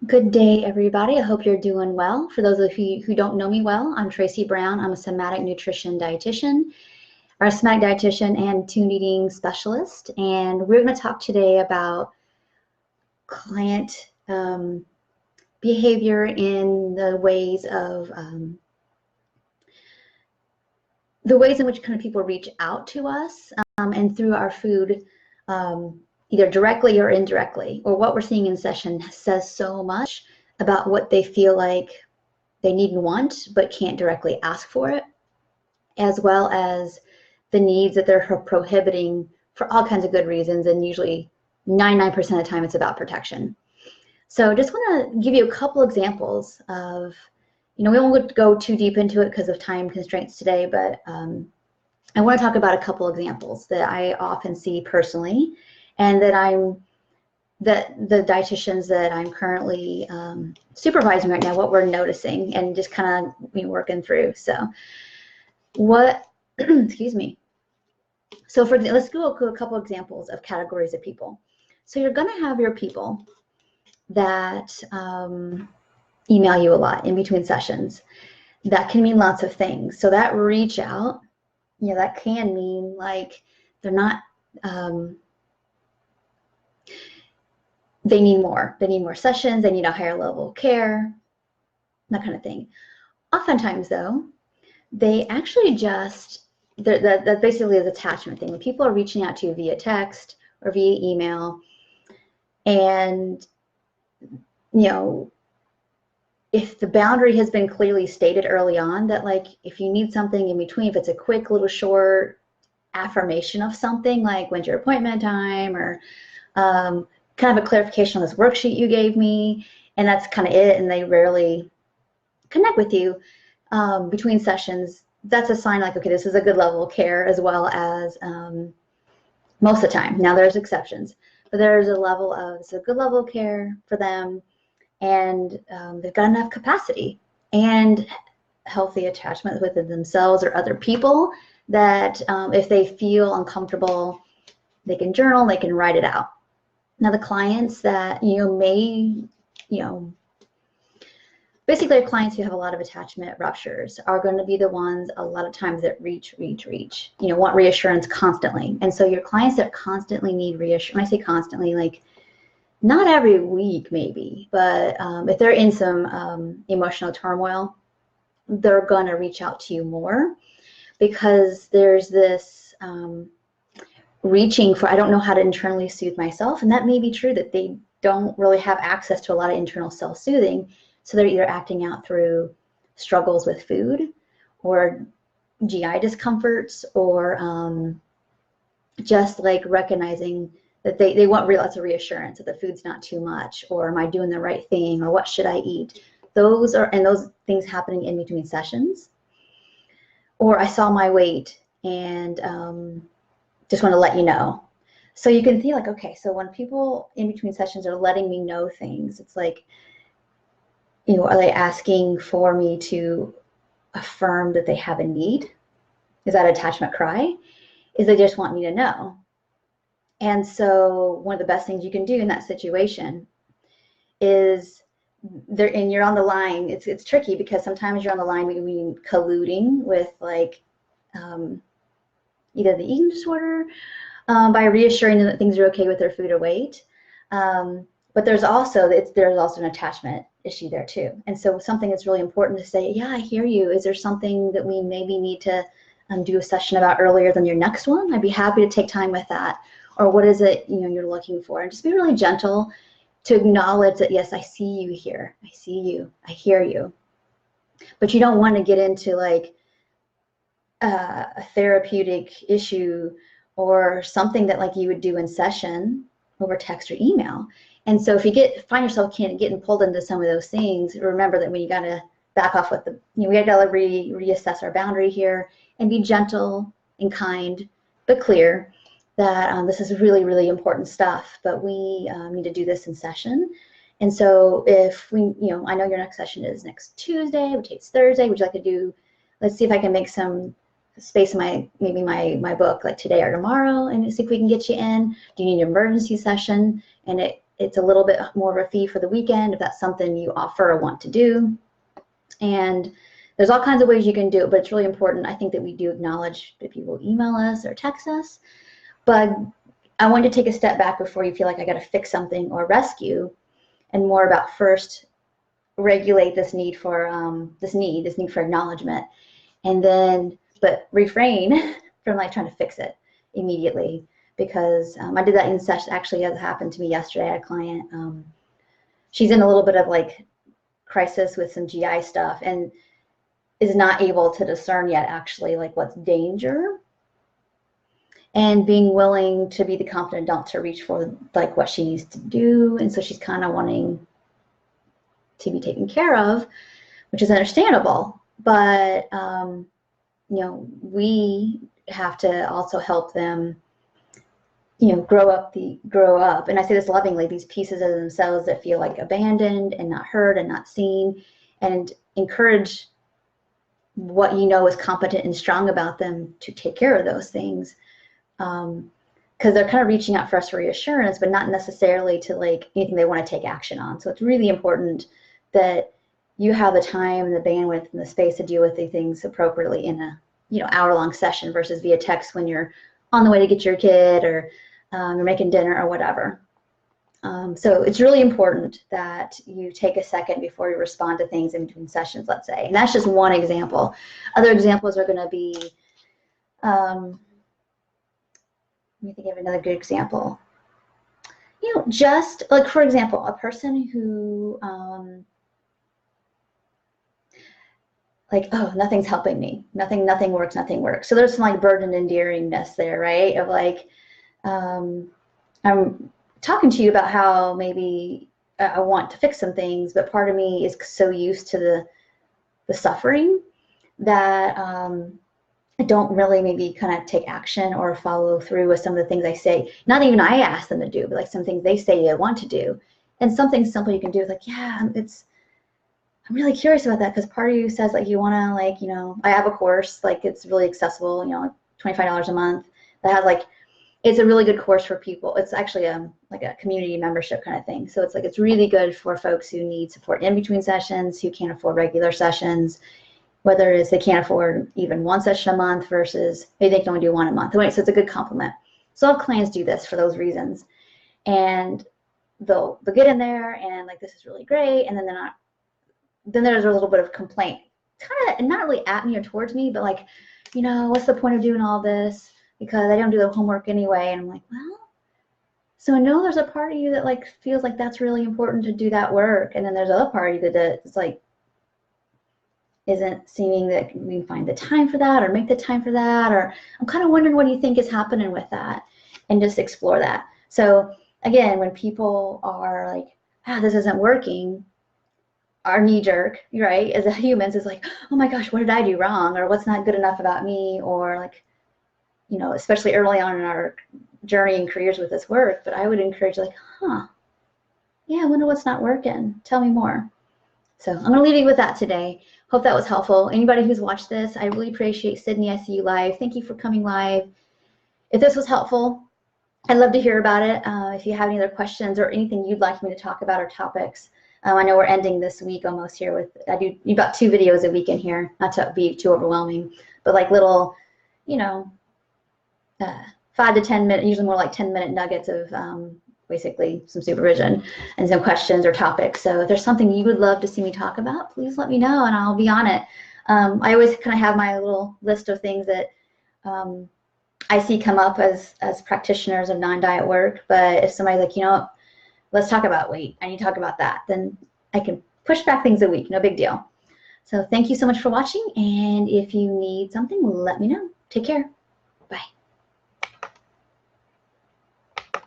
Good day, everybody. I hope you're doing well. For those of you who don't know me well, I'm Tracy Brown. I'm a somatic nutrition dietitian, or a somatic dietitian and tuned eating specialist. And we're going to talk today about client behavior in the ways in which kind of people reach out to us and through our food, either directly or indirectly, or what we're seeing in session says so much about what they feel like they need and want, but can't directly ask for it, as well as the needs that they're prohibiting for all kinds of good reasons, and usually 99% of the time it's about protection. So just want to give you a couple examples of, we won't go too deep into it because of time constraints today, but I want to talk about a couple examples that I often see personally, and that the dietitians that I'm currently supervising right now, what we're noticing and just kind of working through. So what, excuse me. So let's go a couple examples of categories of people. So you're going to have your people that email you a lot in between sessions. That can mean lots of things. So that reach out, that can mean like they're not, they need more sessions, they need a higher level of care, that kind of thing. Oftentimes though, they actually just, that basically is attachment thing. When people are reaching out to you via text or via email, and if the boundary has been clearly stated early on, that like if you need something in between, if it's a quick little short affirmation of something like when's your appointment time, or kind of a clarification on this worksheet you gave me, and that's kind of it, and they rarely connect with you between sessions, that's a sign like, okay, this is a good level of care, as well as most of the time. Now there's exceptions, but there's a level of, it's a good level of care for them, and they've got enough capacity and healthy attachment within themselves or other people that if they feel uncomfortable, they can journal, they can write it out. Now the clients that basically our clients who have a lot of attachment ruptures are going to be the ones a lot of times that reach, want reassurance constantly. And so your clients that constantly need reassurance, when I say constantly, like not every week maybe, but if they're in some emotional turmoil, they're going to reach out to you more, because there's this reaching for, I don't know how to internally soothe myself. And that may be true, that they don't really have access to a lot of internal self-soothing. So they're either acting out through struggles with food, or GI discomforts, or just like recognizing that they want lots of reassurance that the food's not too much, or am I doing the right thing, or what should I eat? Those things happening in between sessions. Or I saw my weight and just want to let you know. So you can feel like, okay, so when people in between sessions are letting me know things, it's like, are they asking for me to affirm that they have a need? Is that attachment cry? Is they just want me to know? And so one of the best things you can do in that situation is, and you're on the line, it's tricky because sometimes you're on the line between colluding with like either the eating disorder by reassuring them that things are okay with their food or weight, but there's also an attachment issue there too. And so something that's really important to say, yeah, I hear you. Is there something that we maybe need to do a session about earlier than your next one? I'd be happy to take time with that. Or what is it you're looking for? And just be really gentle to acknowledge that, yes, I see you here. I see you. I hear you. But you don't want to get into like a therapeutic issue or something that like you would do in session over text or email. And so if you find yourself getting pulled into some of those things, remember that when you got to back off with we got to reassess our boundary here and be gentle and kind, but clear that this is really, really important stuff, but we need to do this in session. And so if I know your next session is next Tuesday, which is Thursday, would you like to do, let's see if I can make some space in my book like today or tomorrow, and see if we can get you in. Do you need an emergency session? And it's a little bit more of a fee for the weekend if that's something you offer or want to do. And there's all kinds of ways you can do it, but it's really important, I think, that we do acknowledge that people email us or text us. But I want to take a step back before you feel like I got to fix something or rescue, and more about first regulate this need for this need for acknowledgement, and then but refrain from like trying to fix it immediately, because I did that in session. Actually, as happened to me yesterday, I had a client. She's in a little bit of like crisis with some GI stuff and is not able to discern yet actually like what's danger, and being willing to be the confident adult to reach for like what she needs to do. And so she's kind of wanting to be taken care of, which is understandable, but you know, we have to also help them, you know, grow up. And I say this lovingly, these pieces of themselves that feel like abandoned and not heard and not seen, and encourage what you know is competent and strong about them to take care of those things. Because they're kind of reaching out for us for reassurance, but not necessarily to like anything they want to take action on. So it's really important that you have the time and the bandwidth and the space to deal with these things appropriately in a, you know, hour-long session versus via text when you're on the way to get your kid, or you're making dinner or whatever. So it's really important that you take a second before you respond to things in between sessions, let's say. And that's just one example. Other examples are going to be, let me think of another good example. You know, just like, for example, a person who, like, oh, nothing's helping me. Nothing works, nothing works. So there's some like burden and endearingness there, right? Of like, I'm talking to you about how maybe I want to fix some things, but part of me is so used to the suffering that I don't really maybe kind of take action or follow through with some of the things I say. Not even I ask them to do, but like some things they say they want to do. And something simple you can do is like, yeah, I'm really curious about that, because part of you says like you want to, like, you know, I have a course, like it's really accessible, you know, like $25 a month, that has like, it's a really good course for people. It's actually like a community membership kind of thing. So it's like, it's really good for folks who need support in between sessions, who can't afford regular sessions, whether it's they can't afford even one session a month versus maybe they can only do one a month. So it's a good complement. So all clients do this for those reasons. And they'll get in there and like, this is really great. And then they're not, then there's a little bit of complaint, kind of not really at me or towards me, but like, you know, what's the point of doing all this? Because I don't do the homework anyway. And I'm like, well, so I know there's a part of you that like feels like that's really important to do that work. And then there's other part of you that it's like, isn't seeming that we can find the time for that or make the time for that. Or I'm kind of wondering what do you think is happening with that, and just explore that. So again, when people are like, ah, this isn't working, our knee jerk, right, as a humans is like, oh my gosh, what did I do wrong? Or what's not good enough about me? Or like, you know, especially early on in our journey and careers with this work. But I would encourage like, huh, yeah, I wonder what's not working. Tell me more. So I'm going to leave you with that today. Hope that was helpful. Anybody who's watched this, I really appreciate Sydney. I see you live. Thank you for coming live. If this was helpful, I'd love to hear about it. If you have any other questions or anything you'd like me to talk about or topics. I know we're ending this week almost here with, I do about 2 videos a week in here, not to be too overwhelming, but like little, you know, 5 to 10 minute, usually more like 10-minute nuggets of basically some supervision and some questions or topics. So if there's something you would love to see me talk about, please let me know and I'll be on it. I always kind of have my little list of things that I see come up as practitioners of non-diet work. But if somebody's like, you know, let's talk about weight, I need to talk about that, then I can push back things a week, no big deal. So thank you so much for watching, and if you need something, let me know. Take care. Bye.